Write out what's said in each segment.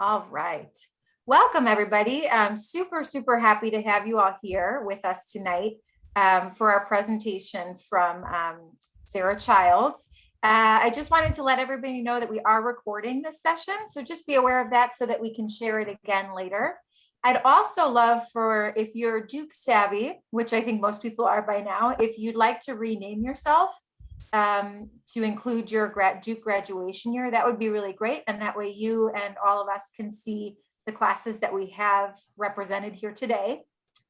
All right. Welcome, everybody. I'm super happy to have you all here with us tonight for our presentation from Sarah Childs. I just wanted to let everybody know that we are recording this session, so just be aware of that so that we can share it again later. I'd also love for, if you're Duke savvy, which I think most people are by now, if you'd like to rename yourself to include your Duke graduation year, that would be really great. And that way you and all of us can see the classes that we have represented here today.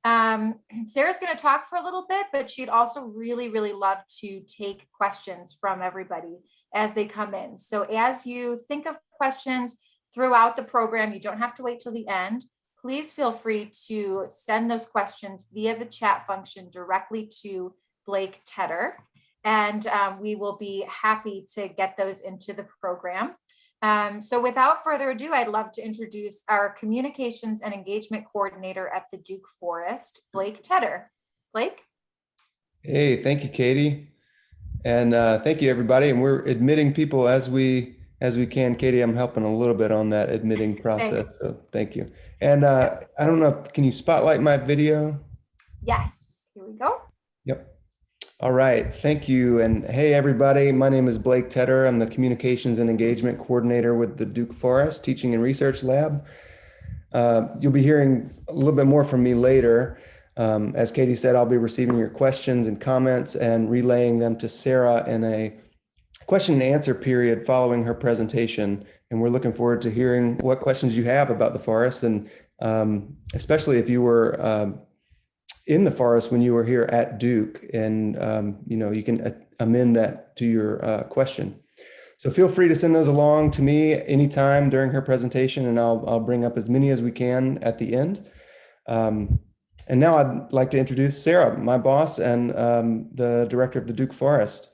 Sarah's going to talk for a little bit, but she'd also really love to take questions from everybody as they come in. So as you think of questions throughout the program, you don't have to wait till the end. Please feel free to send those questions via the chat function directly to Blake Tedder. And we will be happy to get those into the program. So without further ado, I'd love to introduce our Communications and Engagement Coordinator at the Duke Forest, Blake Tedder. Blake? Hey, thank you, Katie. And thank you, everybody. And we're admitting people as we can. Katie, I'm helping a little bit on that admitting process. Thanks. So thank you. And I don't know, can you spotlight my video? Yes, here we go. Yep. All right, thank you. And hey, everybody, my name is Blake Tedder. I'm the Communications and Engagement Coordinator with the Duke Forest Teaching and Research Lab. You'll be hearing a little bit more from me later. As Katie said, I'll be receiving your questions and comments and relaying them to Sarah in a question and answer period following her presentation. And we're looking forward to hearing what questions you have about the forest, and especially if you were in the forest when you were here at Duke, and you can amend that to your question. So feel free to send those along to me anytime during her presentation, and I'll bring up as many as we can at the end. And now I'd like to introduce Sarah, my boss and the director of the Duke Forest.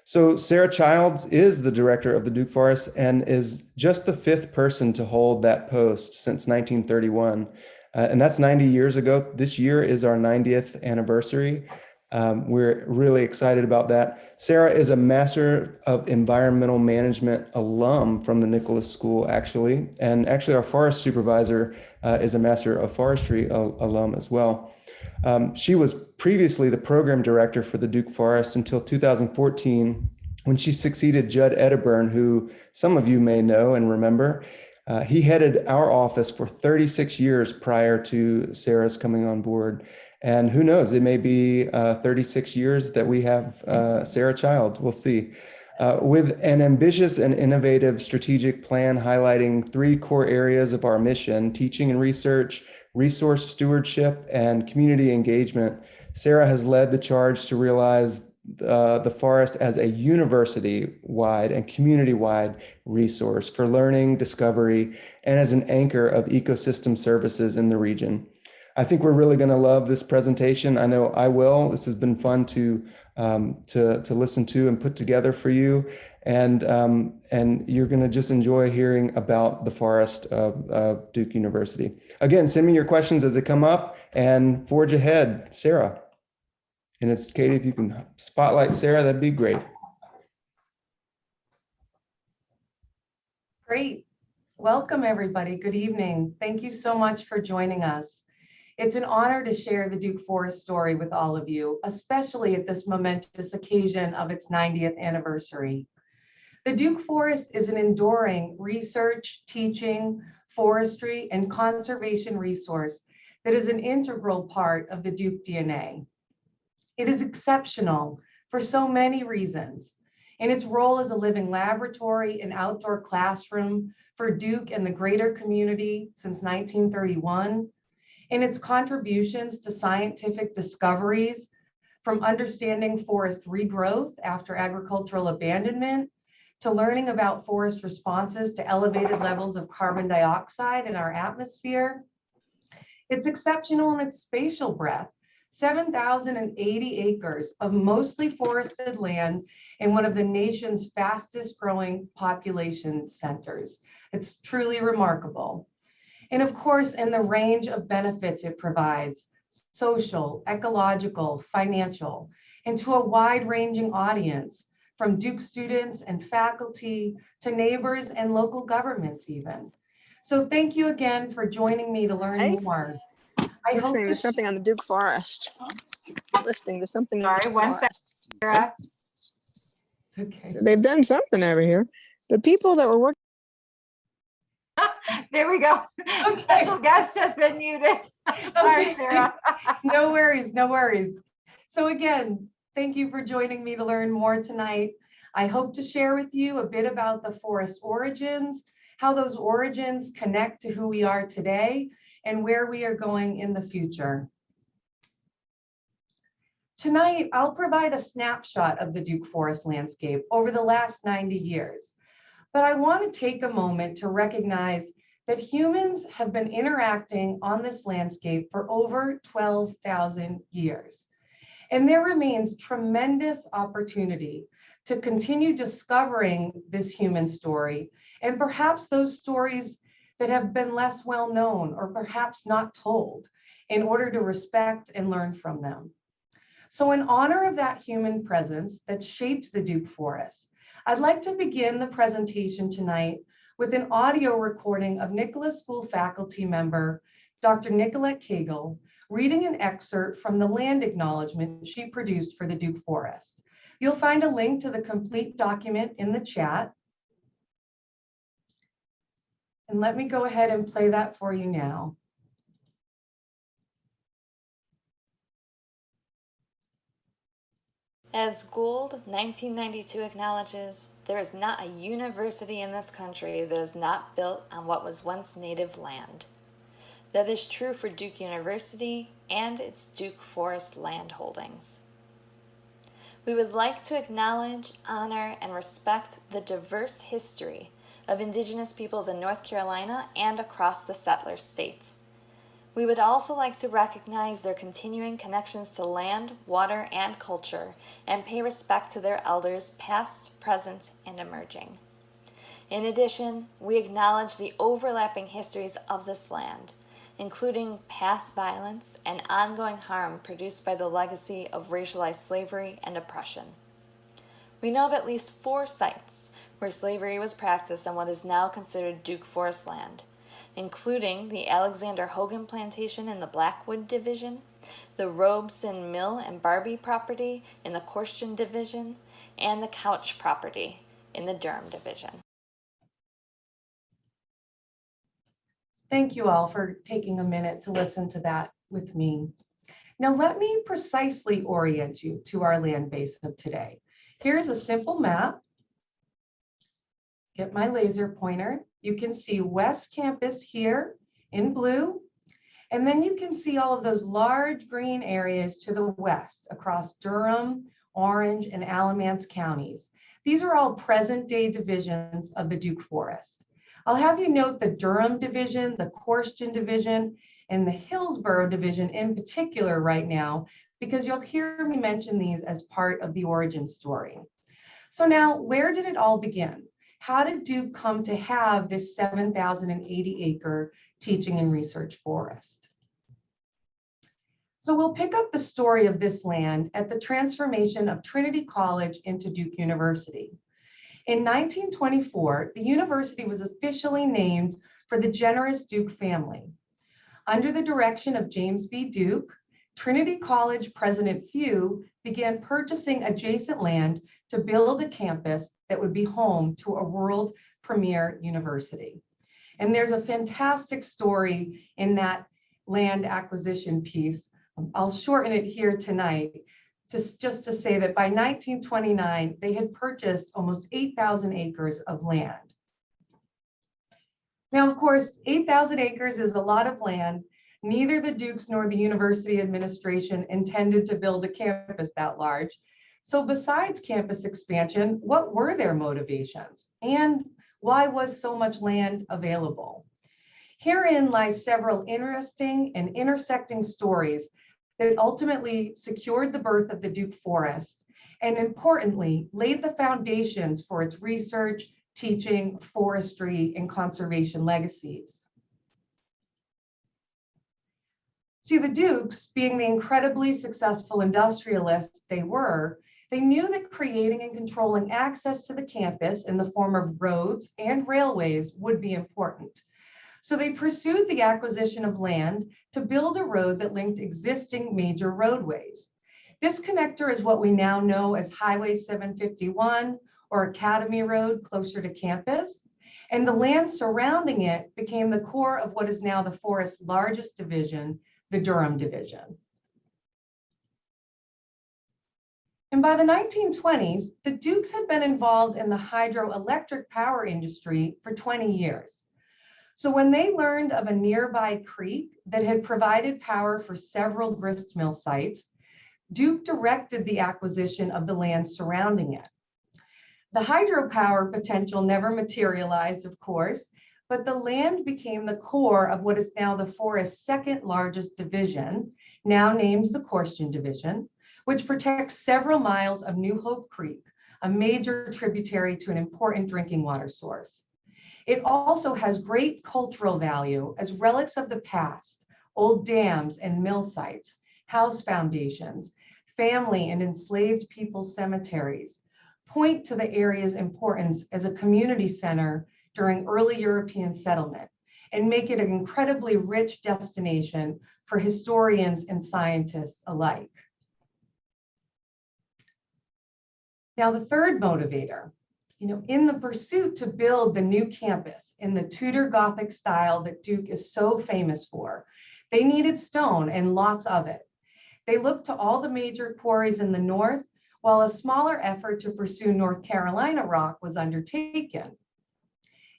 So Sarah Childs is the director of the Duke Forest and is just the 5th person to hold that post since 1931. And that's 90 years ago. This year is our 90th anniversary. We're really excited about that. Sarah is a Master of Environmental Management alum from the Nicholas School, actually. And actually our forest supervisor is a Master of Forestry alum as well. She was previously the program director for the Duke Forest until 2014, when she succeeded Judd Edderburn, who some of you may know and remember. He headed our office for 36 years prior to Sarah's coming on board. And who knows, it may be 36 years that we have Sarah Childs, we'll see. With an ambitious and innovative strategic plan highlighting 3 core areas of our mission: teaching and research, resource stewardship, and community engagement, Sarah has led the charge to realize the forest as a university-wide and community-wide resource for learning, discovery, and as an anchor of ecosystem services in the region. I think we're really going to love this presentation. I know I will. This has been fun to listen to and put together for you, and you're going to just enjoy hearing about the forest of Duke University. Again, send me your questions as they come up, and forge ahead, Sarah. And it's Katie, if you can spotlight Sarah, that'd be great. Great. Welcome, everybody. Good evening. Thank you so much for joining us. It's an honor to share the Duke Forest story with all of you, especially at this momentous occasion of its 90th anniversary. The Duke Forest is an enduring research, teaching, forestry, and conservation resource that is an integral part of the Duke DNA. It is exceptional for so many reasons. In its role as a living laboratory and outdoor classroom for Duke and the greater community since 1931, in its contributions to scientific discoveries, from understanding forest regrowth after agricultural abandonment, to learning about forest responses to elevated levels of carbon dioxide in our atmosphere. It's exceptional in its spatial breadth, 7,080 acres of mostly forested land in one of the nation's fastest growing population centers. It's truly remarkable. And of course, in the range of benefits it provides, social, ecological, financial, and to a wide-ranging audience, from Duke students and faculty to neighbors and local governments even. So thank you again for joining me to learn more. I hope Listening to this, something on the Duke Forest. Listening to something on the Sorry, one second, forest. Sarah. okay. They've done something over here. The people that were working. There we go. Okay. Special guest has been muted. Sorry, Okay. Sarah. No worries, no worries. So again, thank you for joining me to learn more tonight. I hope to share with you a bit about the forest origins, how those origins connect to who we are today, and where we are going in the future. Tonight, I'll provide a snapshot of the Duke Forest landscape over the last 90 years. But I want to take a moment to recognize that humans have been interacting on this landscape for over 12,000 years. And there remains tremendous opportunity to continue discovering this human story, and perhaps those stories that have been less well known or perhaps not told, in order to respect and learn from them. So in honor of that human presence that shaped the Duke Forest, I'd like to begin the presentation tonight with an audio recording of Nicholas School faculty member, Dr. Nicolette Cagle, reading an excerpt from the land acknowledgement she produced for the Duke Forest. You'll find a link to the complete document in the chat. And let me go ahead and play that for you now. As Gould 1992 acknowledges, there is not a university in this country that is not built on what was once native land. That is true for Duke University and its Duke Forest land holdings. We would like to acknowledge, honor, and respect the diverse history of Indigenous peoples in North Carolina and across the settler states. We would also like to recognize their continuing connections to land, water, and culture, and pay respect to their elders past, present, and emerging. In addition, we acknowledge the overlapping histories of this land, including past violence and ongoing harm produced by the legacy of racialized slavery and oppression. We know of at least 4 sites where slavery was practiced on what is now considered Duke Forest land, including the Alexander Hogan Plantation in the Blackwood Division, the Robeson Mill and Barbie property in the Corstian Division, and the Couch property in the Durham Division. Thank you all for taking a minute to listen to that with me. Now let me precisely orient you to our land base of today. Here's a simple map. Get my laser pointer. You can see West Campus here in blue, and then you can see all of those large green areas to the west across Durham, Orange, and Alamance counties. These are all present-day divisions of the Duke Forest. I'll have you note the Durham Division, the Corstian Division, and the Hillsborough Division in particular right now, because you'll hear me mention these as part of the origin story. So now, where did it all begin? How did Duke come to have this 7,080 acre teaching and research forest? So we'll pick up the story of this land at the transformation of Trinity College into Duke University. In 1924, the university was officially named for the generous Duke family. Under the direction of James B. Duke, Trinity College President Few began purchasing adjacent land to build a campus that would be home to a world premier university. And there's a fantastic story in that land acquisition piece. I'll shorten it here tonight, just to say that by 1929, they had purchased almost 8,000 acres of land. Now, of course, 8,000 acres is a lot of land. Neither the Dukes nor the university administration intended to build a campus that large. So besides campus expansion, what were their motivations? And why was so much land available? Herein lies several interesting and intersecting stories that ultimately secured the birth of the Duke Forest, and importantly, laid the foundations for its research, teaching, forestry, and conservation legacies. See, the Dukes, being the incredibly successful industrialists they were, they knew that creating and controlling access to the campus in the form of roads and railways would be important. So they pursued the acquisition of land to build a road that linked existing major roadways. This connector is what we now know as Highway 751 or Academy Road closer to campus. And the land surrounding it became the core of what is now the forest's largest division, the Durham Division. And by the 1920s, the Dukes had been involved in the hydroelectric power industry for 20 years. So when they learned of a nearby creek that had provided power for several grist mill sites, Duke directed the acquisition of the land surrounding it. The hydropower potential never materialized, of course, but the land became the core of what is now the forest's second largest division, now named the Corstian Division, which protects several miles of New Hope Creek, a major tributary to an important drinking water source. It also has great cultural value as relics of the past, old dams and mill sites, house foundations, family and enslaved people cemeteries, point to the area's importance as a community center during early European settlement and make it an incredibly rich destination for historians and scientists alike. Now, the third motivator, in the pursuit to build the new campus in the Tudor Gothic style that Duke is so famous for, they needed stone and lots of it. They looked to all the major quarries in the north, while a smaller effort to pursue North Carolina rock was undertaken.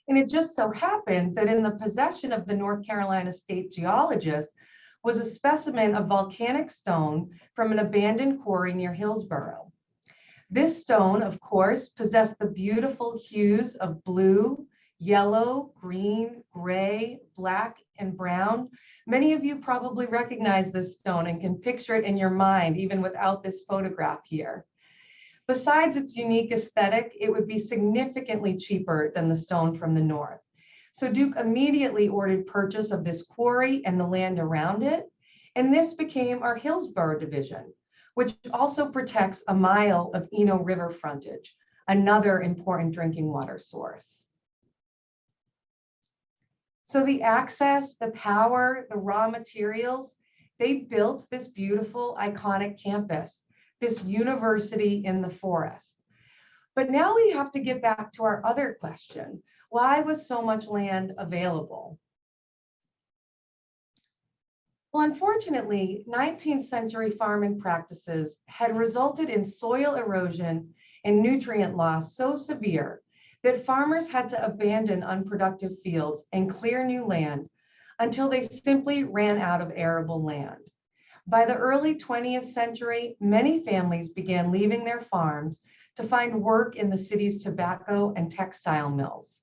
And it just so happened that in the possession of the North Carolina state geologist was a specimen of volcanic stone from an abandoned quarry near Hillsborough. This stone, of course, possessed the beautiful hues of blue, yellow, green, gray, black, and brown. Many of you probably recognize this stone and can picture it in your mind, even without this photograph here. Besides its unique aesthetic, it would be significantly cheaper than the stone from the north. So Duke immediately ordered purchase of this quarry and the land around it, and this became our Hillsborough Division, which also protects a mile of Eno River frontage, another important drinking water source. So the access, the power, the raw materials, they built this beautiful, iconic campus, this university in the forest. But now we have to get back to our other question. Why was so much land available? Well, unfortunately, 19th century farming practices had resulted in soil erosion and nutrient loss so severe that farmers had to abandon unproductive fields and clear new land until they simply ran out of arable land. By the early 20th century, many families began leaving their farms to find work in the city's tobacco and textile mills.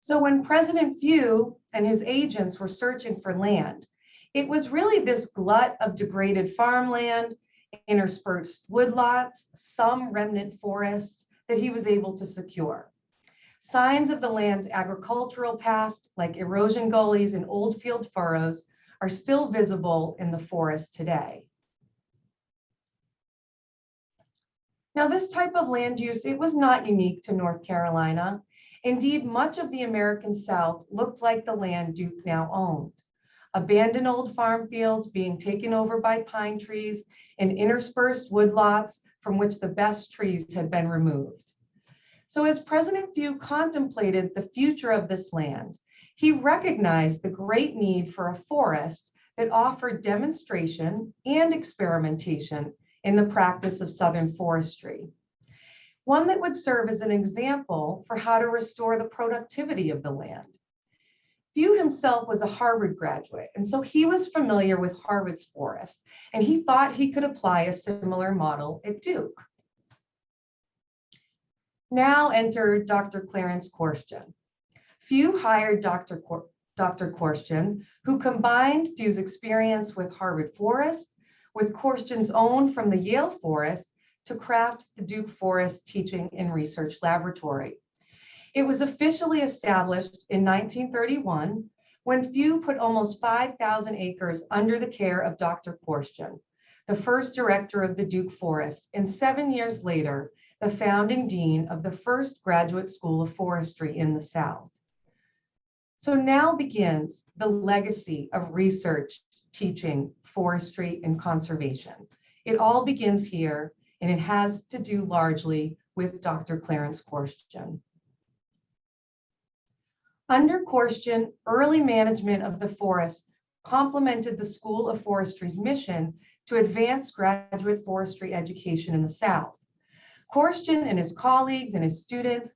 So when President Few and his agents were searching for land, it was really this glut of degraded farmland, interspersed woodlots, some remnant forests that he was able to secure. Signs of the land's agricultural past, like erosion gullies and old field furrows, are still visible in the forest today. Now, this type of land use, it was not unique to North Carolina. Indeed, much of the American South looked like the land Duke now owned. Abandoned old farm fields being taken over by pine trees and interspersed woodlots from which the best trees had been removed. So as President Few contemplated the future of this land, he recognized the great need for a forest that offered demonstration and experimentation in the practice of Southern forestry. One that would serve as an example for how to restore the productivity of the land. Few himself was a Harvard graduate, and so he was familiar with Harvard's forest, and he thought he could apply a similar model at Duke. Now enter Dr. Clarence Corstian. Few hired Dr. Corstian, who combined Few's experience with Harvard Forest with Corstian's own from the Yale Forest to craft the Duke Forest Teaching and Research Laboratory. It was officially established in 1931 when Few put almost 5,000 acres under the care of Dr. Corstian, the first director of the Duke Forest, and 7 years later, the founding dean of the first graduate school of forestry in the South. So now begins the legacy of research, teaching, forestry, and conservation. It all begins here, and it has to do largely with Dr. Clarence Korstian. Under Korstian, early management of the forest complemented the School of Forestry's mission to advance graduate forestry education in the South. Korstian and his colleagues and his students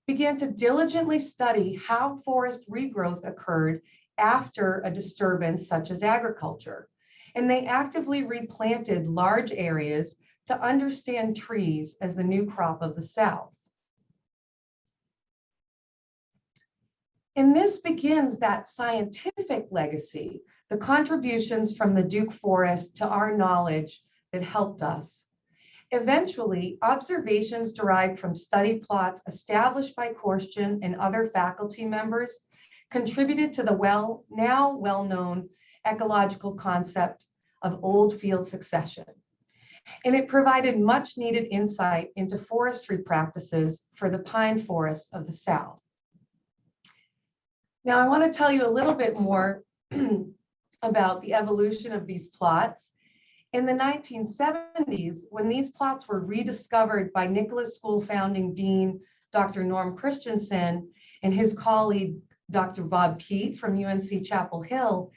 began to diligently study how forest regrowth occurred after a disturbance such as agriculture. And they actively replanted large areas to understand trees as the new crop of the South. And this begins that scientific legacy, the contributions from the Duke Forest to our knowledge that helped us. Eventually, observations derived from study plots established by Korstian and other faculty members contributed to the now well-known ecological concept of old field succession. And it provided much needed insight into forestry practices for the pine forests of the South. Now, I want to tell you a little bit more about the evolution of these plots. In the 1970s, when these plots were rediscovered by Nicholas School founding dean, Dr. Norm Christensen, and his colleague, Dr. Bob Peet from UNC Chapel Hill,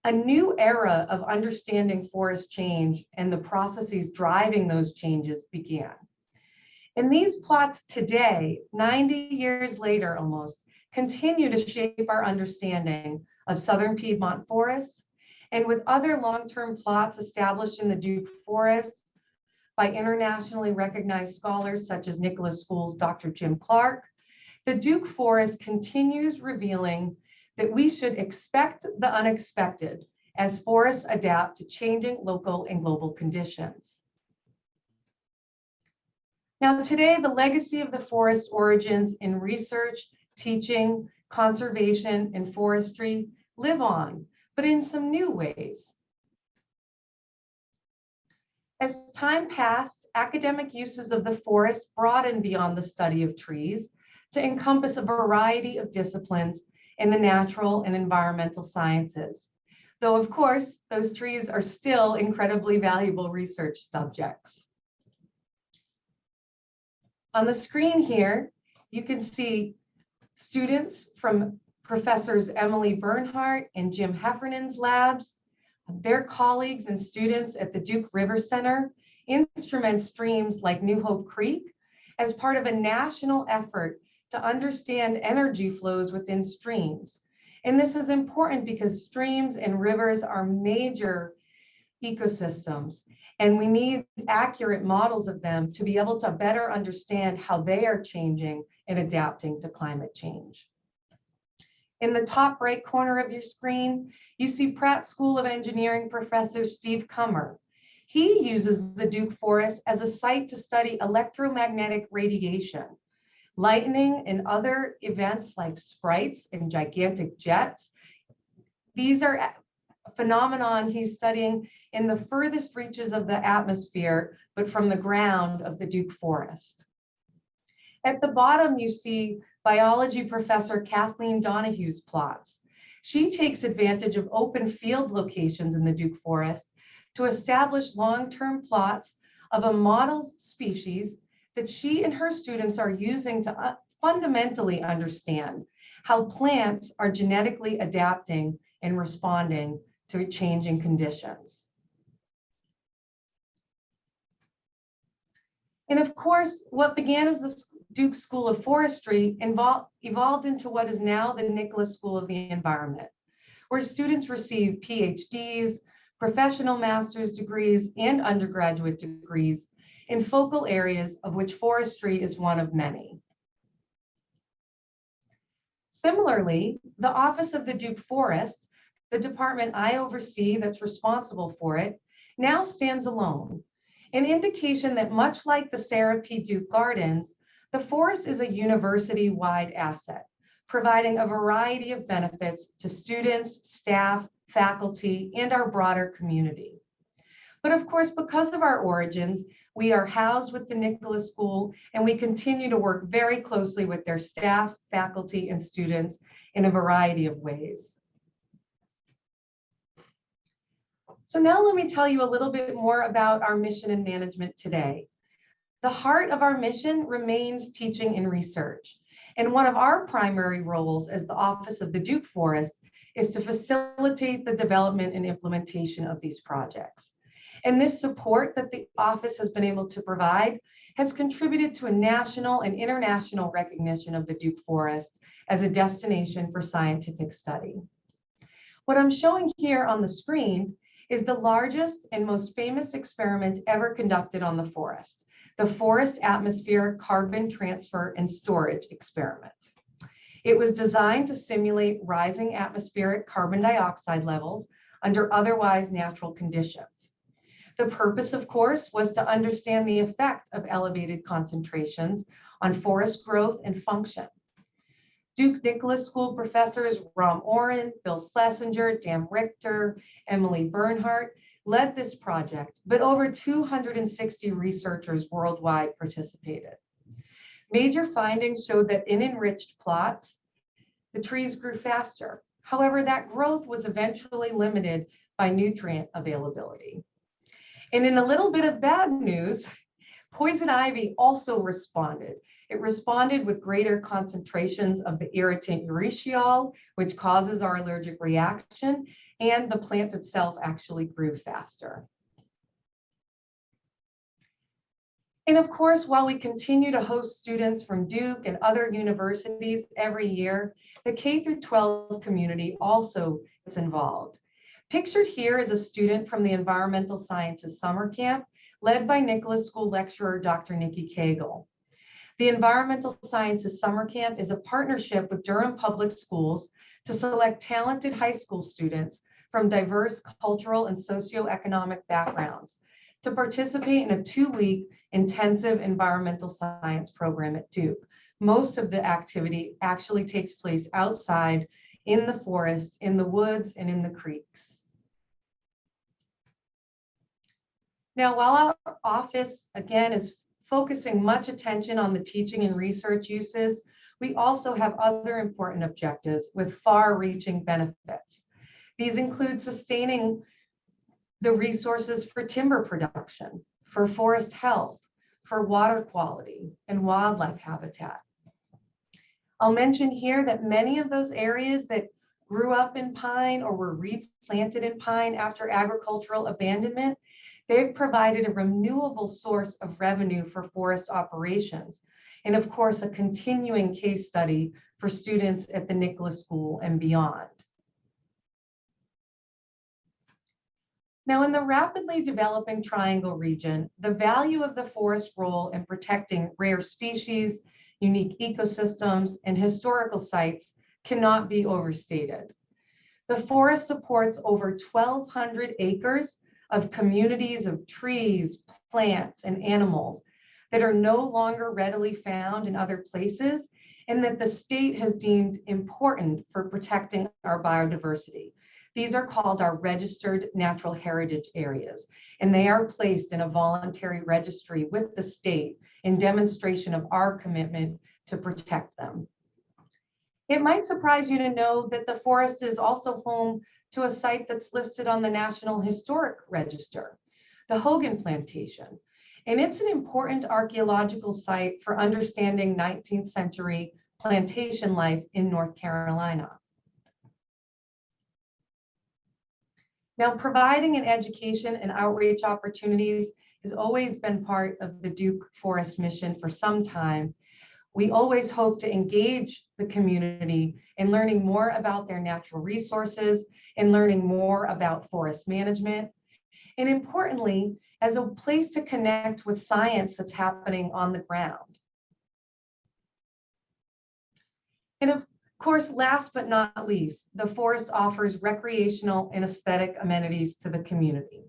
a new era of understanding forest change and the processes driving those changes began. And these plots today, 90 years later almost, continue to shape our understanding of Southern Piedmont forests, and with other long-term plots established in the Duke Forest by internationally recognized scholars such as Nicholas School's Dr. Jim Clark, the Duke Forest continues revealing that we should expect the unexpected as forests adapt to changing local and global conditions. Now today, the legacy of the forest origins in research, teaching, conservation, and forestry live on, but in some new ways. As time passed, academic uses of the forest broadened beyond the study of trees to encompass a variety of disciplines in the natural and environmental sciences. Though, of course, those trees are still incredibly valuable research subjects. On the screen here, you can see students from Professors Emily Bernhardt and Jim Heffernan's labs, their colleagues and students at the Duke River Center instrument streams like New Hope Creek as part of a national effort to understand energy flows within streams. And this is important because streams and rivers are major ecosystems, and we need accurate models of them to be able to better understand how they are changing and adapting to climate change. In the top right corner of your screen, you see Pratt School of Engineering professor Steve Kummer. He uses the Duke Forest as a site to study electromagnetic radiation, lightning and other events like sprites and gigantic jets. These are a phenomenon he's studying in the furthest reaches of the atmosphere, but from the ground of the Duke Forest. At the bottom, you see biology professor Kathleen Donahue's plots. She takes advantage of open field locations in the Duke Forest to establish long-term plots of a model species that she and her students are using to fundamentally understand how plants are genetically adapting and responding to changing conditions. And of course, what began as the Duke School of Forestry evolved into what is now the Nicholas School of the Environment, where students receive PhDs, professional master's degrees, and undergraduate degrees in focal areas of which forestry is one of many. Similarly, the Office of the Duke Forest, the department I oversee that's responsible for it, now stands alone, an indication that much like the Sarah P. Duke Gardens, the forest is a university-wide asset, providing a variety of benefits to students, staff, faculty, and our broader community. But of course, because of our origins, we are housed with the Nicholas School, and we continue to work very closely with their staff, faculty, and students in a variety of ways. So now let me tell you a little bit more about our mission and management today. The heart of our mission remains teaching and research. And one of our primary roles as the Office of the Duke Forest is to facilitate the development and implementation of these projects. And this support that the office has been able to provide has contributed to a national and international recognition of the Duke Forest as a destination for scientific study. What I'm showing here on the screen is the largest and most famous experiment ever conducted on the forest, the Forest Atmospheric Carbon Transfer and Storage Experiment. It was designed to simulate rising atmospheric carbon dioxide levels under otherwise natural conditions. The purpose, of course, was to understand the effect of elevated concentrations on forest growth and function. Duke Nicholas School professors Ram Oren, Bill Schlesinger, Dan Richter, Emily Bernhardt led this project, but over 260 researchers worldwide participated. Major findings showed that in enriched plots, the trees grew faster. However, that growth was eventually limited by nutrient availability. And in a little bit of bad news, poison ivy also responded. It responded with greater concentrations of the irritant urushiol, which causes our allergic reaction, and the plant itself actually grew faster. And of course, while we continue to host students from Duke and other universities every year, the K-12 community also is involved. Pictured here is a student from the Environmental Sciences Summer Camp, led by Nicholas School lecturer, Dr. Nikki Cagle. The Environmental Sciences Summer Camp is a partnership with Durham Public Schools to select talented high school students from diverse cultural and socioeconomic backgrounds to participate in a 2-week intensive environmental science program at Duke. Most of the activity actually takes place outside in the forest, in the woods, and in the creeks. Now, while our office, again, is focusing much attention on the teaching and research uses, we also have other important objectives with far-reaching benefits. These include sustaining the resources for timber production, for forest health, for water quality, and wildlife habitat. I'll mention here that many of those areas that grew up in pine or were replanted in pine after agricultural abandonment, they've provided a renewable source of revenue for forest operations, and of course, a continuing case study for students at the Nicholas School and beyond. Now, in the rapidly developing Triangle region, the value of the forest role in protecting rare species, unique ecosystems, and historical sites cannot be overstated. The forest supports over 1,200 acres of communities of trees, plants, and animals that are no longer readily found in other places, and that the state has deemed important for protecting our biodiversity. These are called our registered natural heritage areas, and they are placed in a voluntary registry with the state in demonstration of our commitment to protect them. It might surprise you to know that the forest is also home to a site that's listed on the National Historic Register, the Hogan Plantation. And it's an important archaeological site for understanding 19th century plantation life in North Carolina. Now, providing an education and outreach opportunities has always been part of the Duke Forest mission for some time. We always hope to engage the community in learning more about their natural resources and learning more about forest management. And importantly, as a place to connect with science that's happening on the ground. And of course, last but not least, the forest offers recreational and aesthetic amenities to the community.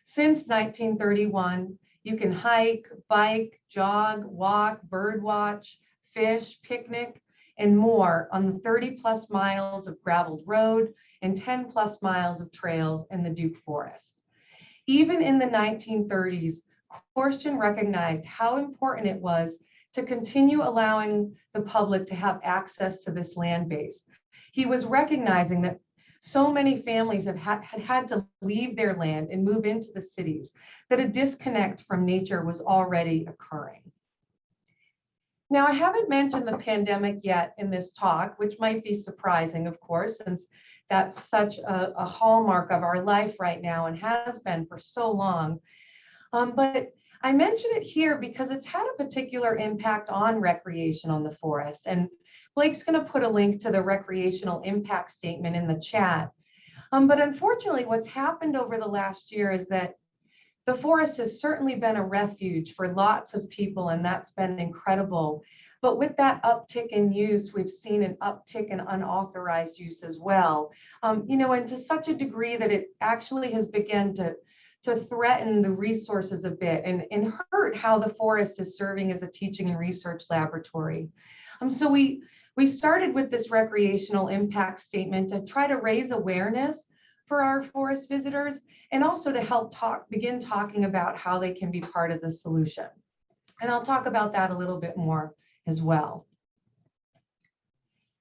Since 1931, you can hike, bike, jog, walk, bird watch, fish, picnic, and more on the 30+ miles of graveled road and 10+ miles of trails in the Duke Forest. Even in the 1930s, Forestry recognized how important it was to continue allowing the public to have access to this land base, He was recognizing that so many families had had to leave their land and move into the cities, that a disconnect from nature was already occurring. Now, I haven't mentioned the pandemic yet in this talk, which might be surprising, of course, since that's such a hallmark of our life right now and has been for so long. But I mention it here because it's had a particular impact on recreation on the forest. And Blake's going to put a link to the recreational impact statement in the chat. But unfortunately, what's happened over the last year is that the forest has certainly been a refuge for lots of people, and that's been incredible. But with that uptick in use, we've seen an uptick in unauthorized use as well. And to such a degree that it actually has begun to threaten the resources a bit and hurt how the forest is serving as a teaching and research laboratory. So we started with this recreational impact statement to try to raise awareness for our forest visitors, and also to help begin talking about how they can be part of the solution. And I'll talk about that a little bit more as well.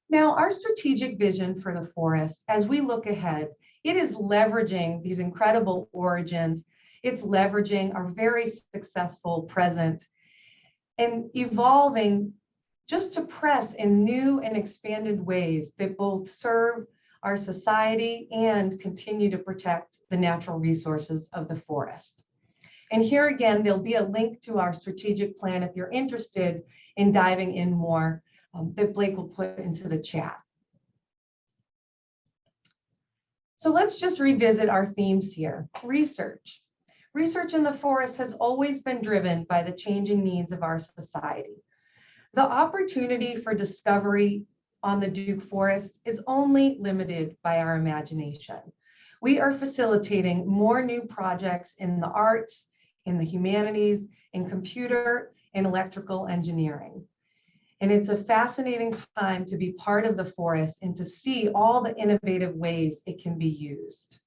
Now, our strategic vision for the forest, as we look ahead, it is leveraging these incredible origins. It's leveraging our very successful present and evolving just to press in new and expanded ways that both serve our society and continue to protect the natural resources of the forest. And here again, there'll be a link to our strategic plan if you're interested in diving in more, that Blake will put into the chat. So let's just revisit our themes here. Research. Research in the forest has always been driven by the changing needs of our society. The opportunity for discovery on the Duke Forest is only limited by our imagination. We are facilitating more new projects in the arts, in the humanities, in computer and electrical engineering. And it's a fascinating time to be part of the forest and to see all the innovative ways it can be used.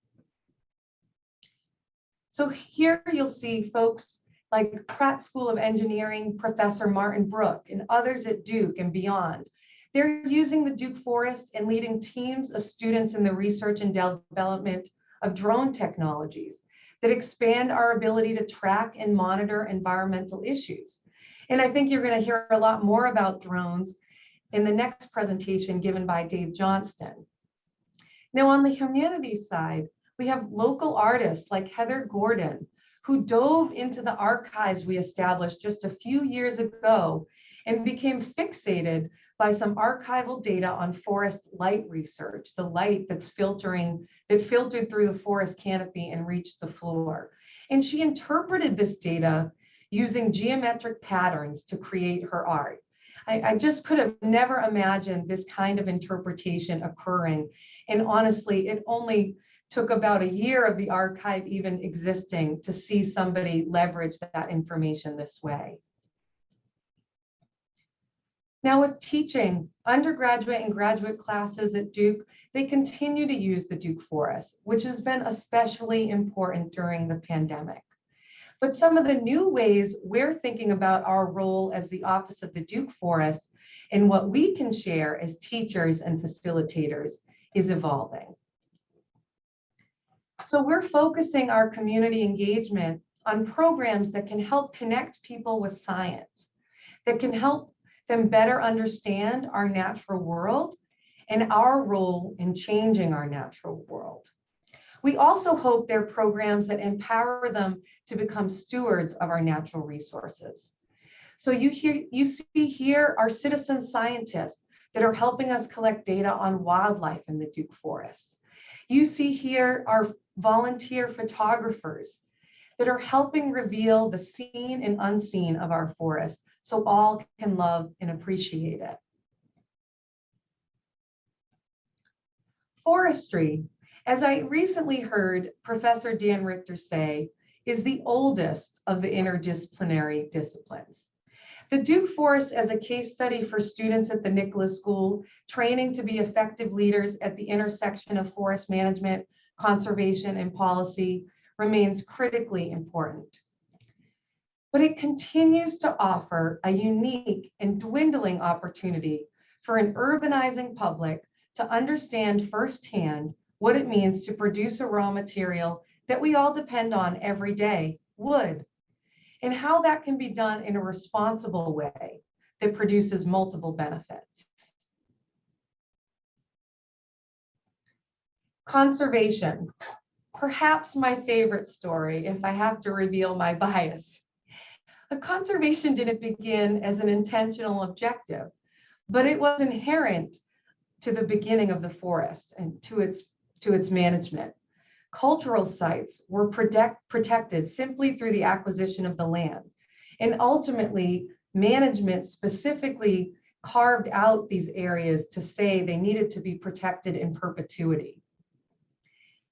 So here you'll see folks like Pratt School of Engineering, Professor Martin Brook, and others at Duke and beyond. They're using the Duke Forest and leading teams of students in the research and development of drone technologies that expand our ability to track and monitor environmental issues. And I think you're going to hear a lot more about drones in the next presentation given by Dave Johnston. Now, on the humanities side, we have local artists like Heather Gordon, who dove into the archives we established just a few years ago and became fixated by some archival data on forest light research, the light that filtered through the forest canopy and reached the floor. And she interpreted this data using geometric patterns to create her art. I just could have never imagined this kind of interpretation occurring. And honestly, it only took about a year of the archive even existing to see somebody leverage that information this way. Now, with teaching, undergraduate and graduate classes at Duke, they continue to use the Duke Forest, which has been especially important during the pandemic. But some of the new ways we're thinking about our role as the Office of the Duke Forest and what we can share as teachers and facilitators is evolving. So we're focusing our community engagement on programs that can help connect people with science, that can help them better understand our natural world and our role in changing our natural world. We also hope they're programs that empower them to become stewards of our natural resources. So you see here our citizen scientists that are helping us collect data on wildlife in the Duke Forest. You see here our volunteer photographers that are helping reveal the seen and unseen of our forest so all can love and appreciate it. Forestry, as I recently heard Professor Dan Richter say, is the oldest of the interdisciplinary disciplines. The Duke Forest as a case study for students at the Nicholas School, training to be effective leaders at the intersection of forest management, conservation, and policy, remains critically important. But it continues to offer a unique and dwindling opportunity for an urbanizing public to understand firsthand what it means to produce a raw material that we all depend on every day, wood, and how that can be done in a responsible way that produces multiple benefits. Conservation, perhaps my favorite story, if I have to reveal my bias. The conservation didn't begin as an intentional objective, but it was inherent to the beginning of the forest and to its management. Cultural sites were protected simply through the acquisition of the land. And ultimately, management specifically carved out these areas to say they needed to be protected in perpetuity.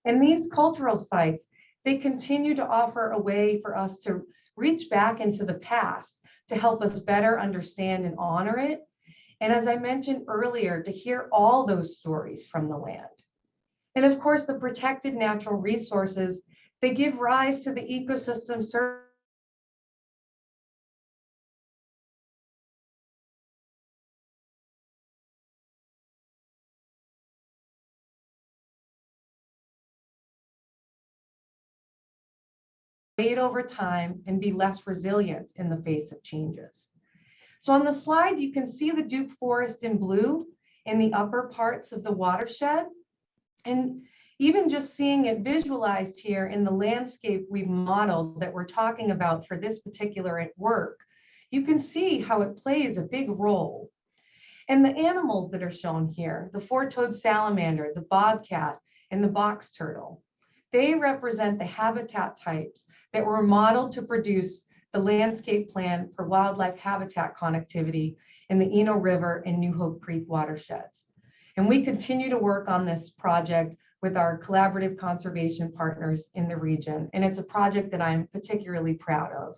And these cultural sites, they continue to offer a way for us to reach back into the past to help us better understand and honor it. And as I mentioned earlier, to hear all those stories from the land. And of course, the protected natural resources, they give rise to the ecosystem service over time and be less resilient in the face of changes. So on the slide, you can see the Duke Forest in blue in the upper parts of the watershed. And even just seeing it visualized here in the landscape we've modeled that we're talking about for this particular work, you can see how it plays a big role. And the animals that are shown here, the four-toed salamander, the bobcat, and the box turtle, they represent the habitat types that were modeled to produce the landscape plan for wildlife habitat connectivity in the Eno River and New Hope Creek watersheds. And we continue to work on this project with our collaborative conservation partners in the region. And it's a project that I'm particularly proud of.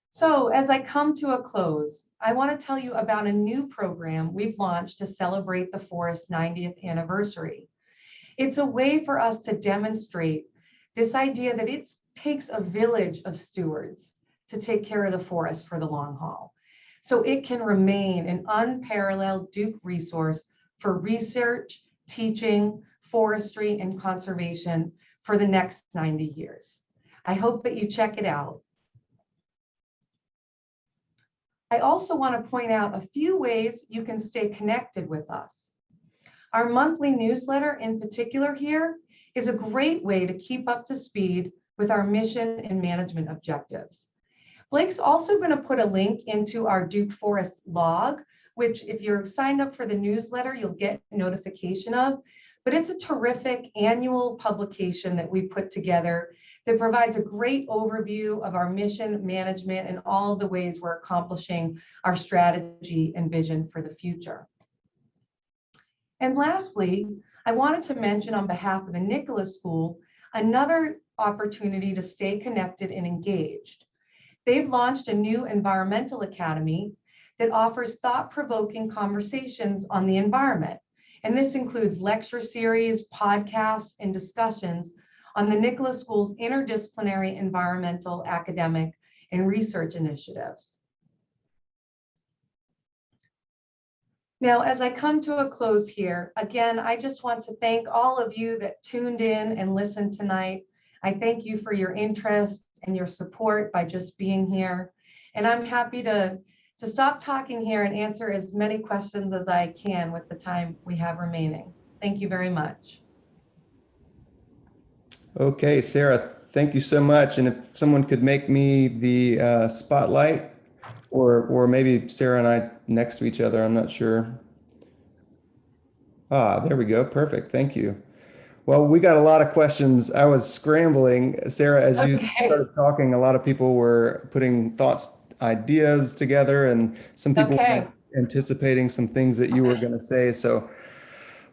So as I come to a close, I want to tell you about a new program we've launched to celebrate the forest's 90th anniversary. It's a way for us to demonstrate this idea that it takes a village of stewards to take care of the forest for the long haul. So it can remain an unparalleled Duke resource for research, teaching, forestry, and conservation for the next 90 years. I hope that you check it out. I also want to point out a few ways you can stay connected with us. Our monthly newsletter in particular here is a great way to keep up to speed with our mission and management objectives. Blake's also going to put a link into our Duke Forest log, which if you're signed up for the newsletter, you'll get notification of. But it's a terrific annual publication that we put together that provides a great overview of our mission, management, and all of the ways we're accomplishing our strategy and vision for the future. And lastly, I wanted to mention on behalf of the Nicholas School, another opportunity to stay connected and engaged. They've launched a new environmental academy that offers thought-provoking conversations on the environment. And this includes lecture series, podcasts, and discussions on the Nicholas School's interdisciplinary environmental, academic, and research initiatives. Now, as I come to a close here, again, I just want to thank all of you that tuned in and listened tonight. I thank you for your interest and your support by just being here. And I'm happy to stop talking here and answer as many questions as I can with the time we have remaining. Thank you very much. Okay, Sarah, thank you so much. And if someone could make me the spotlight, or maybe Sarah and I next to each other, I'm not sure. Ah, there we go. Perfect. Thank you. Well, we got a lot of questions. I was scrambling, Sarah, as you started talking, a lot of people were putting thoughts, ideas together, and some people were anticipating some things that you were going to say. So,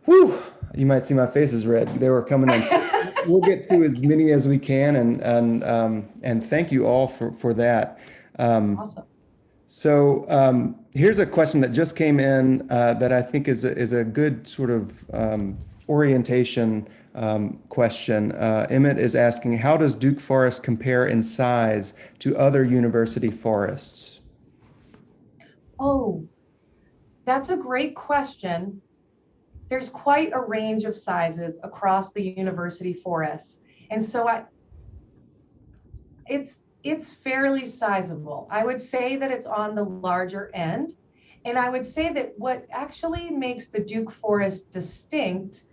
whew, you might see my face is red. They were coming in. So we'll get to as many as we can, and thank you all for that. Awesome. So here's a question that just came in that I think is a good sort of orientation question. Emmett is asking, how does Duke Forest compare in size to other university forests? Oh, That's a great question. There's quite a range of sizes across the university forests. And so it's fairly sizable. I would say that it's on the larger end. And I would say that what actually makes the Duke Forest distinct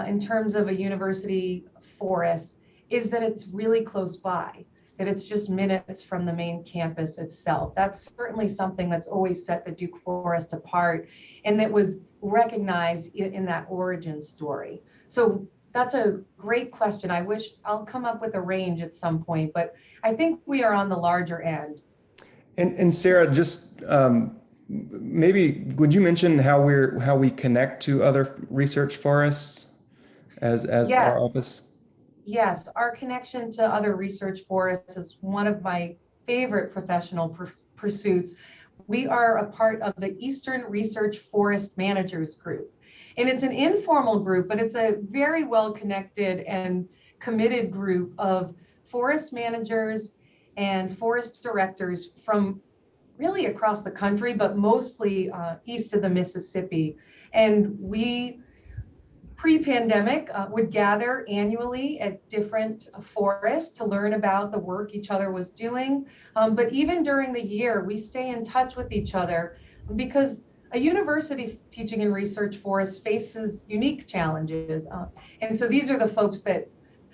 in terms of a university forest is that it's really close by, that it's just minutes from the main campus itself. That's certainly something that's always set the Duke Forest apart and that was recognized in that origin story. So that's a great question. I wish I'll come up with a range at some point, but I think we are on the larger end. And Sarah, just maybe would you mention how we connect to other research forests as our Yes. office? Yes, our connection to other research forests is one of my favorite professional pursuits. We are a part of the Eastern Research Forest Managers Group. And it's an informal group, but it's a very well connected and committed group of forest managers and forest directors from really across the country, but mostly east of the Mississippi. And we pre-pandemic would gather annually at different forests to learn about the work each other was doing. But even during the year, we stay in touch with each other because a university teaching and research forest faces unique challenges. And so these are the folks that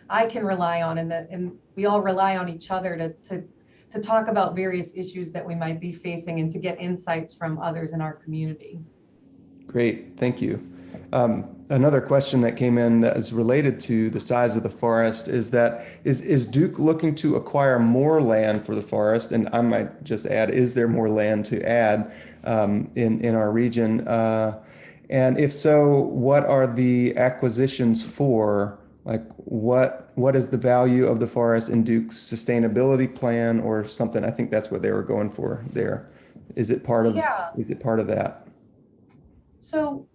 I can rely on, and we all rely on each other to talk about various issues that we might be facing and to get insights from others in our community. Great, thank you. Another question that came in that is related to the size of the forest is that is Duke looking to acquire more land for the forest? And I might just add, is there more land to add in our region? And if so, what are the acquisitions for? Like what is the value of the forest in Duke's sustainability plan or something? I think that's what they were going for there. Is it part of that? So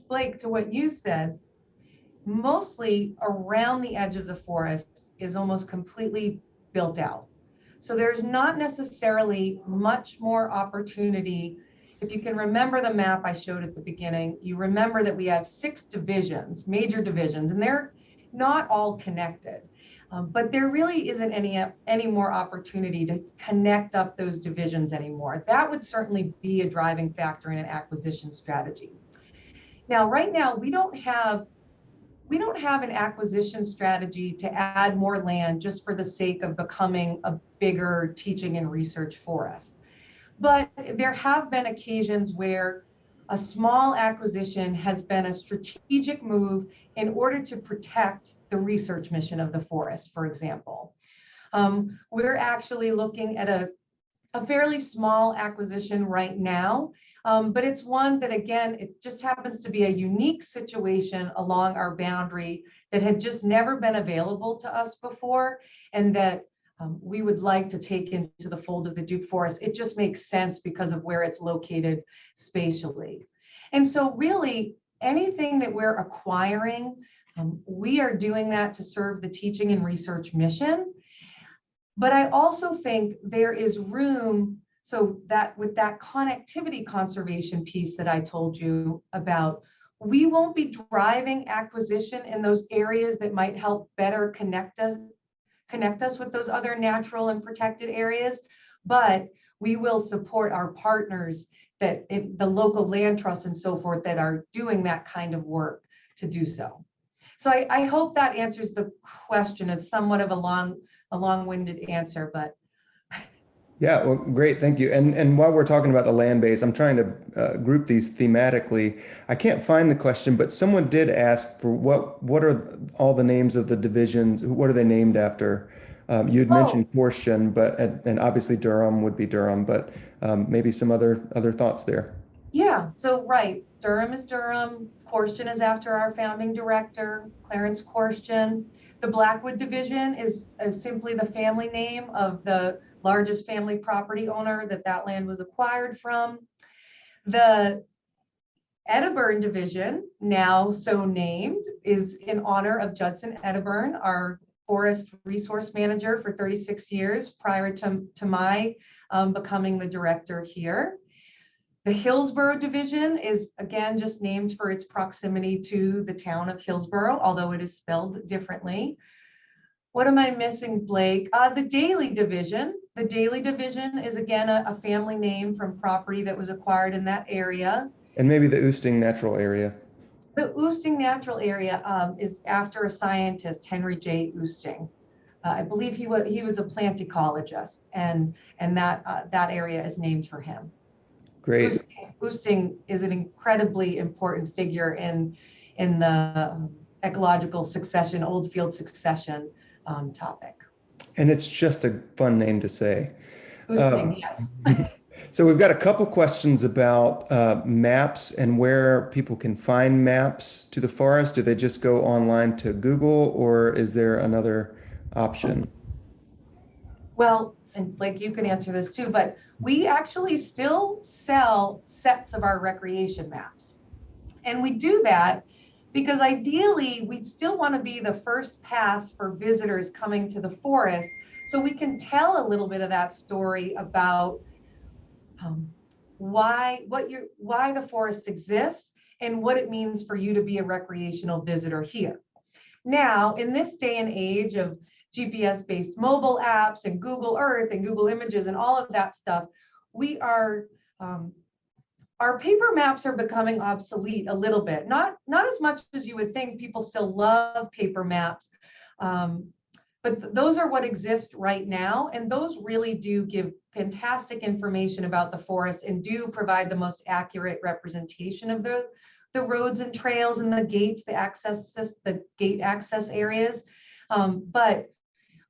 Blake, to what you said, mostly around the edge of the forest is almost completely built out. So there's not necessarily much more opportunity. If you can remember the map I showed at the beginning, you remember that we have 6 divisions, major divisions, and they're not all connected. But there really isn't any more opportunity to connect up those divisions anymore. That would certainly be a driving factor in an acquisition strategy. Now, right now, we don't have an acquisition strategy to add more land just for the sake of becoming a bigger teaching and research forest. But there have been occasions where a small acquisition has been a strategic move in order to protect the research mission of the forest, for example. We're actually looking at a fairly small acquisition right now, but it's one that, again, it just happens to be a unique situation along our boundary that had just never been available to us before, and that we would like to take into the fold of the Duke Forest. It just makes sense because of where it's located spatially. And so really, anything that we're acquiring, we are doing that to serve the teaching and research mission. But I also think there is room, so that with that connectivity conservation piece that I told you about, we won't be driving acquisition in those areas that might help better connect us with those other natural and protected areas, but we will support our partners, that the local land trusts and so forth, that are doing that kind of work to do so. So I hope that answers the question. It's somewhat of a long-winded answer, but. Yeah, well, great, thank you. And while we're talking about the land base, I'm trying to group these thematically. I can't find the question, but someone did ask for what are all the names of the divisions? What are they named after? You had mentioned Forestry, but and obviously Durham would be Durham, but maybe some other thoughts there. Yeah, so right, Durham is Durham. Forestry is after our founding director, Clarence Forestry. The Blackwood Division is simply the family name of the largest family property owner that land was acquired from. The Edinburgh Division, now so named, is in honor of Judson Edinburgh, our forest resource manager for 36 years prior to my becoming the director here. The Hillsborough Division is, again, just named for its proximity to the town of Hillsborough, although it is spelled differently. What am I missing, Blake? The Daly Division. The Daly Division is, again, a family name from property that was acquired in that area. And maybe the Oosting Natural Area. The Oosting Natural Area is after a scientist, Henry J. Oosting. I believe he was a plant ecologist, and that area is named for him. Great. Oosting is an incredibly important figure in the ecological succession, old field succession topic. And it's just a fun name to say. Oosting, yes. So we've got a couple questions about maps and where people can find maps to the forest. Do they just go online to Google, or is there another option? Well, and Blake, you can answer this too, but we actually still sell sets of our recreation maps. And we do that because ideally we still want to be the first pass for visitors coming to the forest, so we can tell a little bit of that story about why the forest exists and what it means for you to be a recreational visitor here. Now, in this day and age of GPS-based mobile apps and Google Earth and Google Images and all of that stuff, our paper maps are becoming obsolete a little bit. Not as much as you would think. People still love paper maps, but those are what exist right now, and those really do give fantastic information about the forest and do provide the most accurate representation of the roads and trails and the gates, the gate access areas. But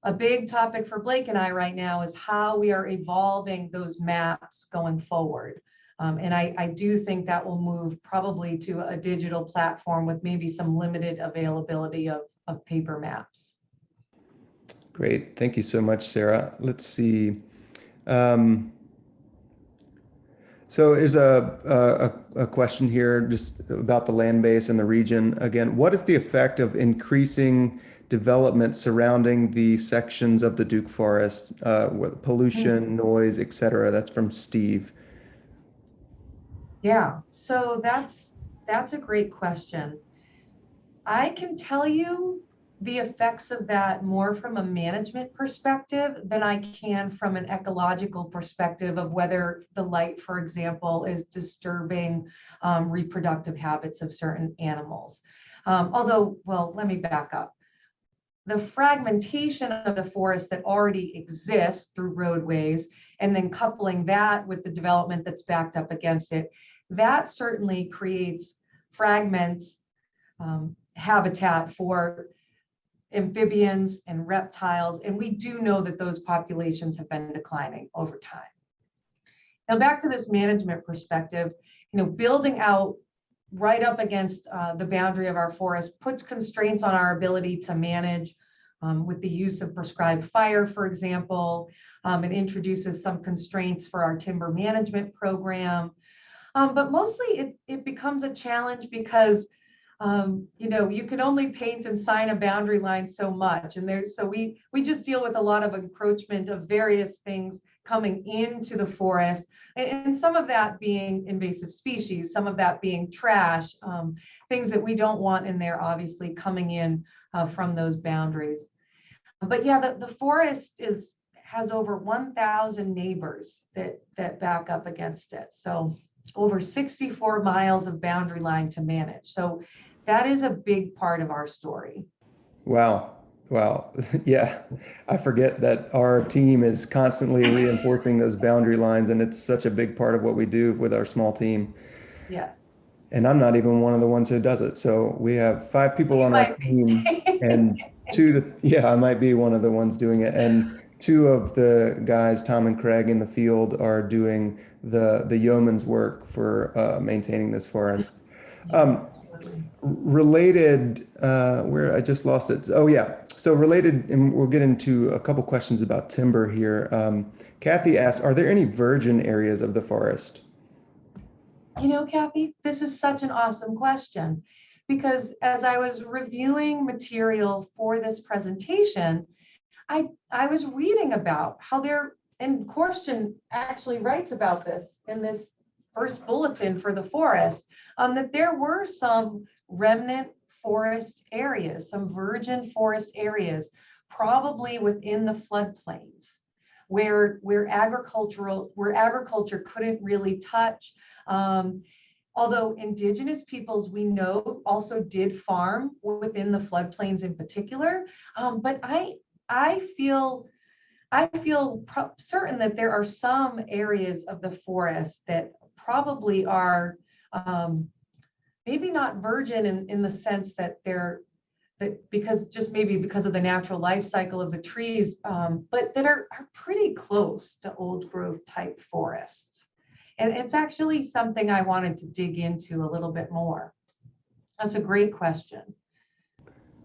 a big topic for Blake and I right now is how we are evolving those maps going forward. And I do think that will move probably to a digital platform with maybe some limited availability of paper maps. Great. Thank you so much, Sarah. Let's see. So there's a question here just about the land base and the region. Again, what is the effect of increasing development surrounding the sections of the Duke Forest, pollution, noise, et cetera? That's from Steve. Yeah, so that's a great question. I can tell you the effects of that more from a management perspective than I can from an ecological perspective of whether the light, for example, is disturbing reproductive habits of certain animals. Although, well, let me back up. The fragmentation of the forest that already exists through roadways, and then coupling that with the development that's backed up against it, that certainly creates fragments, habitat for amphibians and reptiles, and we do know that those populations have been declining over time. Now, back to this management perspective, building out right up against the boundary of our forest puts constraints on our ability to manage with the use of prescribed fire, for example. It introduces some constraints for our timber management program. But mostly it becomes a challenge because you can only paint and sign a boundary line so much. And so we just deal with a lot of encroachment of various things coming into the forest, and some of that being invasive species, some of that being trash, things that we don't want in there, obviously coming in from those boundaries. But yeah, the forest has over 1,000 neighbors that back up against it. So over 64 miles of boundary line to manage. So that is a big part of our story. Wow. Yeah, I forget that our team is constantly reinforcing those boundary lines, and it's such a big part of what we do with our small team. Yes. And I'm not even one of the ones who does it. So we have 5 people on our team, and I might be one of the ones doing it. And 2 of the guys, Tom and Craig, in the field are doing the yeoman's work for maintaining this forest. Related, where I just lost it. Oh yeah. So related, and we'll get into a couple questions about timber here. Kathy asks, are there any virgin areas of the forest? Kathy, this is such an awesome question, because as I was reviewing material for this presentation, I was reading about how and Corstian actually writes about this in this first bulletin for the forest, that there were some remnant forest areas, some virgin forest areas, probably within the floodplains, where agriculture couldn't really touch. Although indigenous peoples we know also did farm within the floodplains in particular, but I feel certain that there are some areas of the forest that probably are maybe not virgin in the sense that because of the natural life cycle of the trees, but that are pretty close to old growth type forests. And it's actually something I wanted to dig into a little bit more. That's a great question.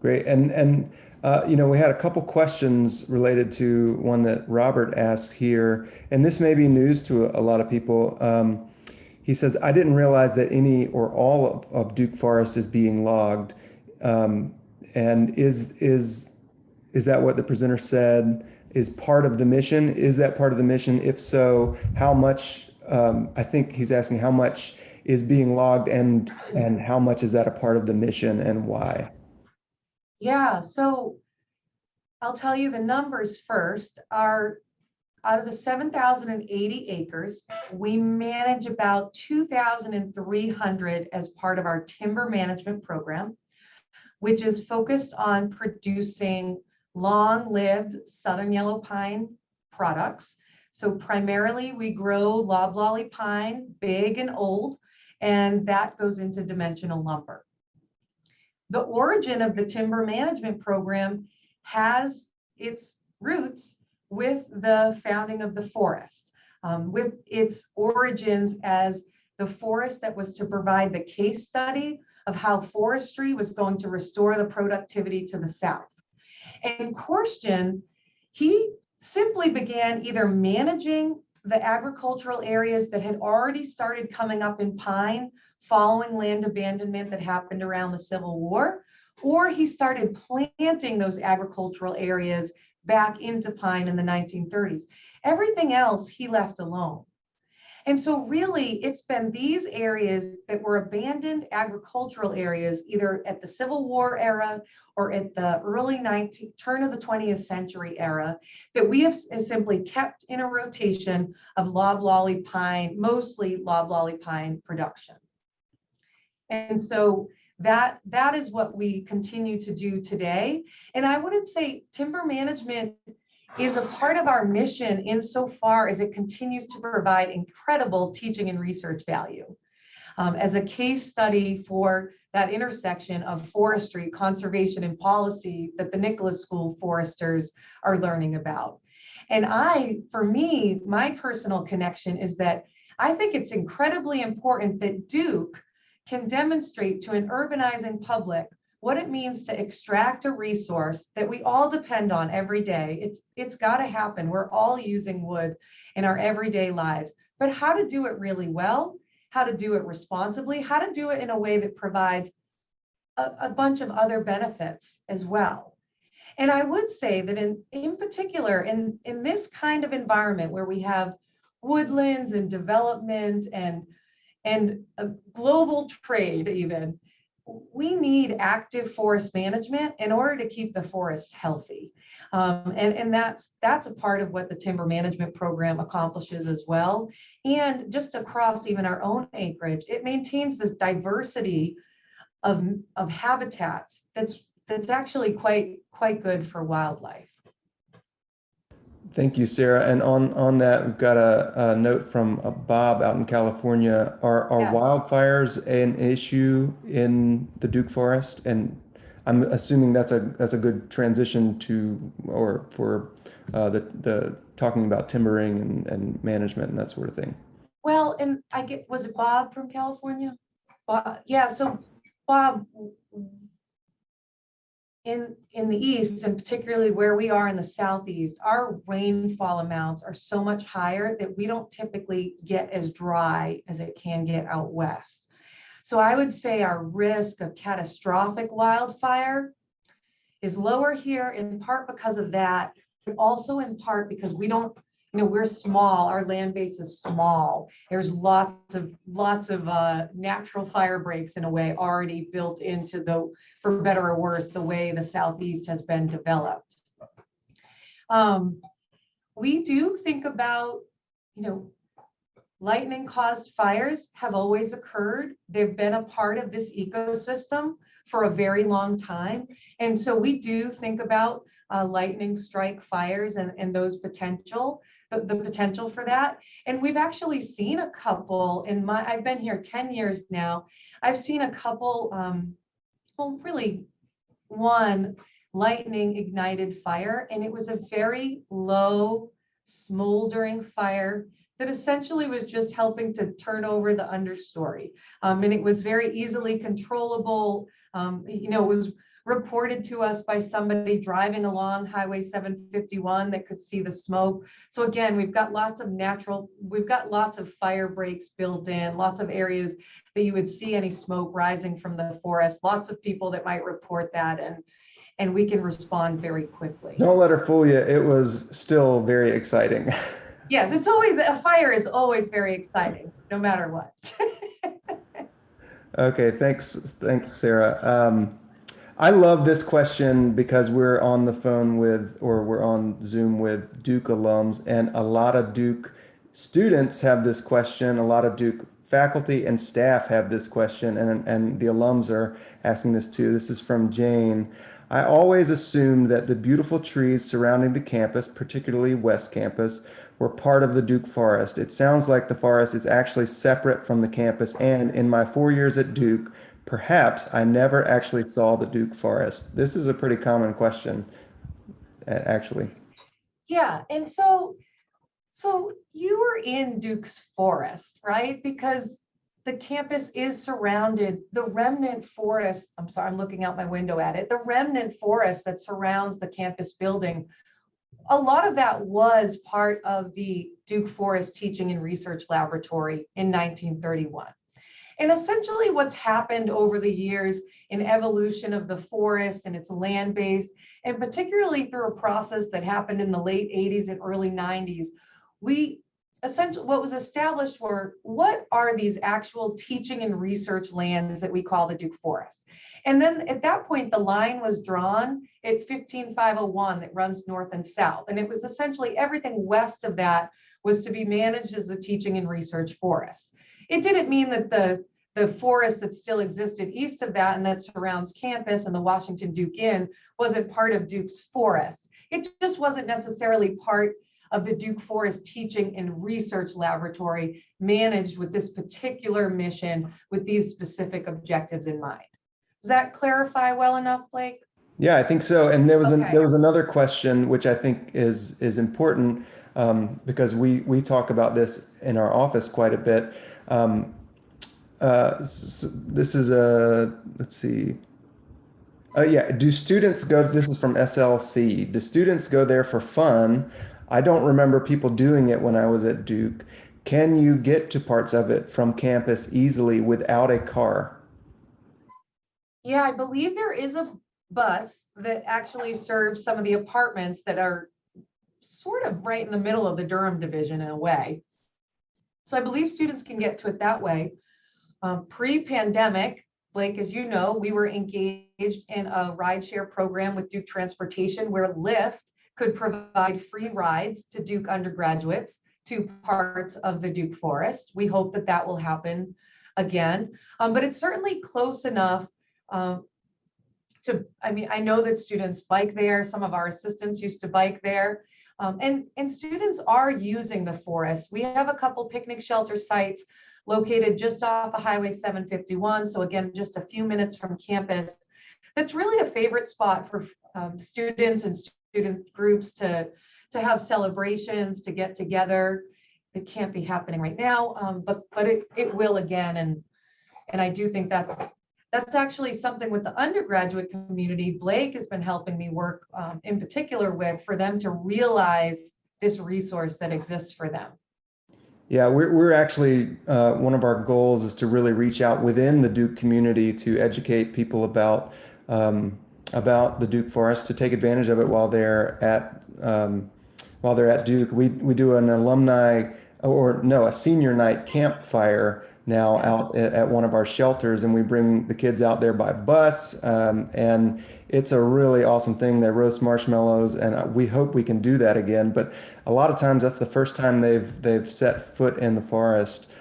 Great. And we had a couple questions related to one that Robert asked here, and this may be news to a lot of people. He says, I didn't realize that any or all of Duke Forest is being logged. And is that what the presenter said is part of the mission? Is that part of the mission? If so, how much? I think he's asking how much is being logged and how much is that a part of the mission and why? Yeah, so I'll tell you the numbers first. Are out of the 7,080 acres, we manage about 2,300 as part of our timber management program, which is focused on producing long-lived southern yellow pine products. So primarily we grow loblolly pine, big and old, and that goes into dimensional lumber. The origin of the timber management program has its roots with the founding of the forest, with its origins as the forest that was to provide the case study of how forestry was going to restore the productivity to the South. And Corstian, he simply began either managing the agricultural areas that had already started coming up in pine following land abandonment that happened around the Civil War, or he started planting those agricultural areas back into pine in the 1930s. Everything else he left alone. And so really, it's been these areas that were abandoned agricultural areas, either at the Civil War era or at the turn of the 20th century era, that we have simply kept in a rotation of loblolly pine, mostly loblolly pine production. And so that is what we continue to do today. And I wouldn't say timber management is a part of our mission insofar as it continues to provide incredible teaching and research value. As a case study for that intersection of forestry, conservation, and policy that the Nicholas School foresters are learning about. And for me, my personal connection is that I think it's incredibly important that Duke can demonstrate to an urbanizing public what it means to extract a resource that we all depend on every day. It's got to happen. We're all using wood in our everyday lives, but how to do it really well, how to do it responsibly, how to do it in a way that provides a bunch of other benefits as well. And I would say that in particular, in this kind of environment where we have woodlands and development and a global trade even, we need active forest management in order to keep the forests healthy. And that's a part of what the timber management program accomplishes as well. And just across even our own acreage, it maintains this diversity of habitats that's actually quite good for wildlife. Thank you, Sarah. And on that, we've got a note from Bob out in California. Are Yes. wildfires an issue in the Duke Forest? And I'm assuming that's a good transition for the talking about timbering and management and that sort of thing. Well, and was it Bob from California? Bob, yeah, so Bob, in the East, and particularly where we are in the Southeast, our rainfall amounts are so much higher that we don't typically get as dry as it can get out West. So I would say our risk of catastrophic wildfire is lower here, in part because of that, but also in part because we don't we're small, our land base is small. There's lots of natural fire breaks in a way already built into for better or worse, the way the Southeast has been developed. We do think about, lightning caused fires have always occurred. They've been a part of this ecosystem for a very long time. And so we do think about lightning strike fires and those the potential for that. And we've actually seen a couple I've been here 10 years now. I've seen a couple, really one lightning ignited fire, and it was a very low smoldering fire that essentially was just helping to turn over the understory. And it was very easily controllable. It was reported to us by somebody driving along Highway 751 that could see the smoke. So again, we've got lots of fire breaks built in, lots of areas that you would see any smoke rising from the forest, lots of people that might report that, and we can respond very quickly. Don't let her fool you. It was still very exciting. Yes, a fire is always very exciting, no matter what. Okay, thanks, Sarah. I love this question because we're on the phone we're on Zoom with Duke alums, and a lot of Duke students have this question. A lot of Duke faculty and staff have this question, and the alums are asking this too. This is from Jane. I always assumed that the beautiful trees surrounding the campus, particularly West Campus, were part of the Duke Forest. It sounds like the forest is actually separate from the campus, and in my 4 years at Duke, perhaps I never actually saw the Duke Forest. This is a pretty common question, actually. Yeah, and so you were in Duke's Forest, right? Because the campus is surrounded, the remnant forest, I'm looking out my window at it, the remnant forest that surrounds the campus building, a lot of that was part of the Duke Forest Teaching and Research Laboratory in 1931. And essentially what's happened over the years in evolution of the forest and its land base, and particularly through a process that happened in the late 80s and early 90s, what was established were, what are these actual teaching and research lands that we call the Duke Forest? And then at that point, the line was drawn at 15501 that runs north and south. And it was essentially everything west of that was to be managed as the teaching and research forest. It didn't mean that the forest that still existed east of that and that surrounds campus and the Washington Duke Inn wasn't part of Duke's forest. It just wasn't necessarily part of the Duke Forest Teaching and Research Laboratory managed with this particular mission with these specific objectives in mind. Does that clarify well enough, Blake? Yeah, I think so. And there was another question which I think is important because we talk about this in our office quite a bit. This is let's see. Do students go, this is from SLC, do students go there for fun? I don't remember people doing it when I was at Duke. Can you get to parts of it from campus easily without a car? Yeah, I believe there is a bus that actually serves some of the apartments that are sort of right in the middle of the Durham division in a way. So I believe students can get to it that way. Pre-pandemic, Blake, as you know, we were engaged in a rideshare program with Duke Transportation where Lyft could provide free rides to Duke undergraduates to parts of the Duke Forest. We hope that that will happen again, but it's certainly close enough I know that students bike there. Some of our assistants used to bike there. And students are using the forest. We have a couple picnic shelter sites located just off of Highway 751. So again, just a few minutes from campus. That's really a favorite spot for students and student groups to have celebrations, to get together. It can't be happening right now, but it will again. And I do think that's actually something with the undergraduate community Blake has been helping me work in particular with, for them to realize this resource that exists for them. Yeah, we're actually, one of our goals is to really reach out within the Duke community to educate people about the Duke Forest, to take advantage of it while they're at while they're at Duke. We do an alumni or no, a senior night campfire now out at one of our shelters, and we bring the kids out there by bus, and it's a really awesome thing. They roast marshmallows, and we hope we can do that again. But a lot of times, that's the first time they've set foot in the forest.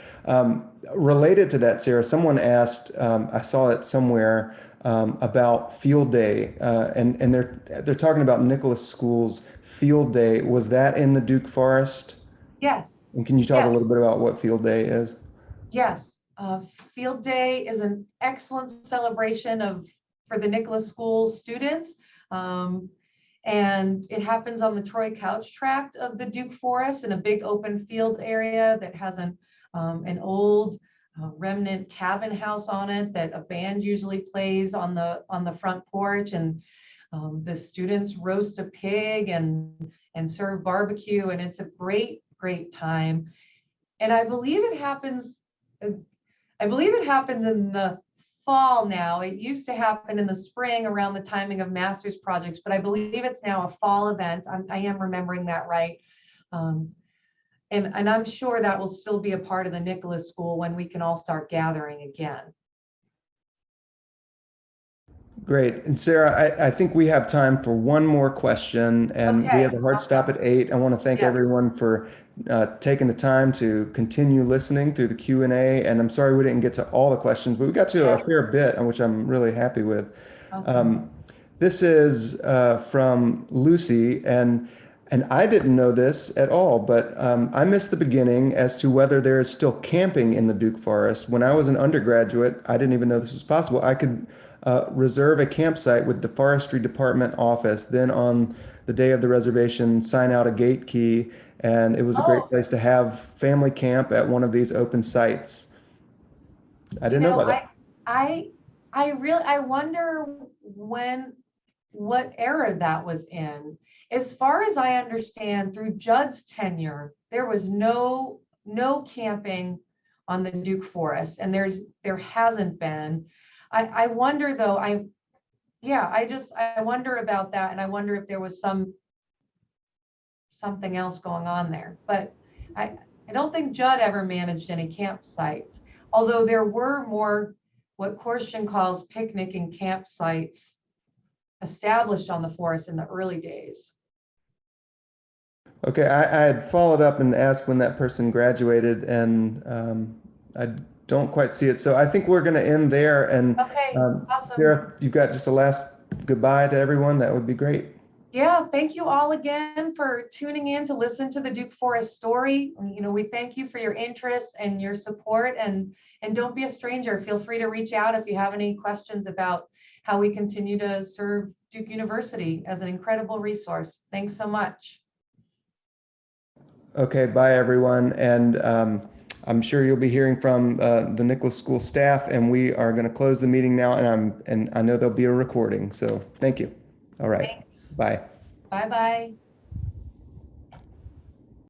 Related to that, Sarah, someone asked, I saw it somewhere, about field day, and they're talking about Nicholas School's field day. Was that in the Duke Forest? Yes, And can you talk a yes, little bit about what field day is? yes. Field Day is an excellent celebration for the Nicholas School students. And it happens on the Troy Couch tract of the Duke Forest in a big open field area that has an old remnant cabin house on it that a band usually plays on the front porch, and the students roast a pig and serve barbecue, and it's a great time. And I believe it happens in the fall now. It used to happen in the spring around the timing of master's projects, but I believe it's now a fall event. I am remembering that right. And I'm sure that will still be a part of the Nicholas School when we can all start gathering again. Great. And Sarah, I think we have time for one more question, and we Okay, have a hard stop at 8. I want to thank yes. everyone for taking the time to continue listening through the Q&A. And I'm sorry we didn't get to all the questions, but we got to a fair bit, which I'm really happy with. Awesome. This is from Lucy, and I didn't know this at all, but I missed the beginning as to whether there is still camping in the Duke Forest. When I was an undergraduate, I didn't even know this was possible. I could reserve a campsite with the Forestry Department office. Then on the day of the reservation, sign out a gate key, and it was a great Oh, place to have family camp at one of these open sites. I didn't know about that. I wonder what era that was in. As far as I understand, through Judd's tenure, there was no camping on the Duke Forest, and there hasn't been. I wonder though, I wonder about that, and I wonder if there was something else going on there. But I don't think Judd ever managed any campsites, although there were more what Korstian calls picnic and campsites established on the forest in the early days. Okay, I had followed up and asked when that person graduated, and I don't quite see it. So I think we're going to end there. And Okay, awesome. Sarah, you've got just a last goodbye to everyone. That would be great. Yeah, thank you all again for tuning in to listen to the Duke Forest story. We thank you for your interest and your support, and don't be a stranger. Feel free to reach out if you have any questions about how we continue to serve Duke University as an incredible resource. Thanks so much. Okay, bye everyone. And I'm sure you'll be hearing from the Nicholas School staff, and we are going to close the meeting now. And I know there'll be a recording. So thank you. All right. Thanks. Bye. Bye-bye.